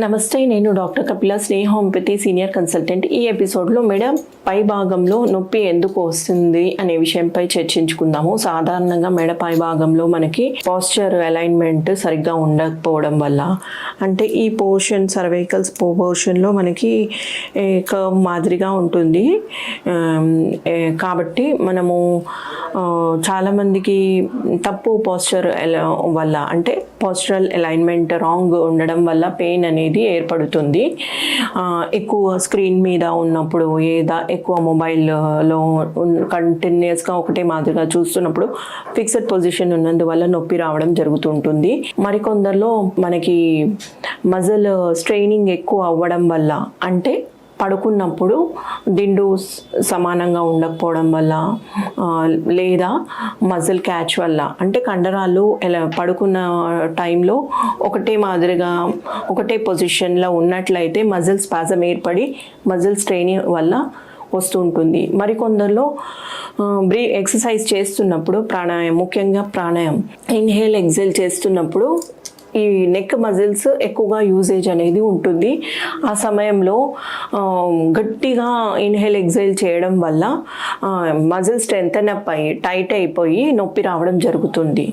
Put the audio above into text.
నమస్తే, నేను డాక్టర్ కపిల, స్నేహ homeopathy senior consultant. ఈ ఎపిసోడ్లో మెడ పై భాగంలో నొప్పి ఎందుకు వస్తుంది అనే విషయంపై చర్చించుకుందాము. సాధారణంగా మెడ పై భాగంలో మనకి పోస్చర్ అలైన్మెంట్ సరిగ్గా ఉండకపోవడం వల్ల, అంటే ఈ పోర్షన్ సర్వైకల్స్ పోర్షన్లో మనకి కర్వ్ మాదిరిగా ఉంటుంది. కాబట్టి మనము చాలామందికి తప్పు పోస్చర్ వల్ల, అంటే పోస్చరల్ అలైన్మెంట్ రాంగ్ ఉండడం వల్ల పెయిన్ అనేది ఏర్పడుతుంది. ఎక్కువ స్క్రీన్ మీద ఉన్నప్పుడు, ఎక్కువ మొబైల్లో కంటిన్యూస్గా ఒకటే మాదిరిగా చూస్తున్నప్పుడు ఫిక్స్డ్ పొజిషన్ ఉన్నందువల్ల నొప్పి రావడం జరుగుతుంటుంది. మరికొందరిలో మనకి మజిల్ స్ట్రెయినింగ్ ఎక్కువ అవ్వడం వల్ల, అంటే పడుకున్నప్పుడు దిండు సమానంగా ఉండకపోవడం వల్ల, లేదా మజిల్ క్యాచ్ వల్ల, అంటే కండరాలు పడుకున్న టైంలో ఒకటే మాదిరిగా ఒకటే పొజిషన్లో ఉన్నట్లయితే మజిల్ స్పాజం ఏర్పడి మజిల్ స్ట్రెయినింగ్ వల్ల వస్తుంటుంది. మరికొందరిలో ఎక్సర్సైజ్ చేస్తున్నప్పుడు ముఖ్యంగా ప్రాణాయామం ఇన్హేల్ ఎక్సేల్ చేస్తున్నప్పుడు ఈ నెక్ మజిల్స్ ఎక్కువగా యూజేజ్ అనేది ఉంటుంది. ఆ సమయంలో గట్టిగా ఇన్హేల్ ఎక్సేల్ చేయడం వల్ల మజిల్ స్ట్రెంథెన్ అప్ అయ్యి టైట్ అయిపోయి నొప్పి రావడం జరుగుతుంది.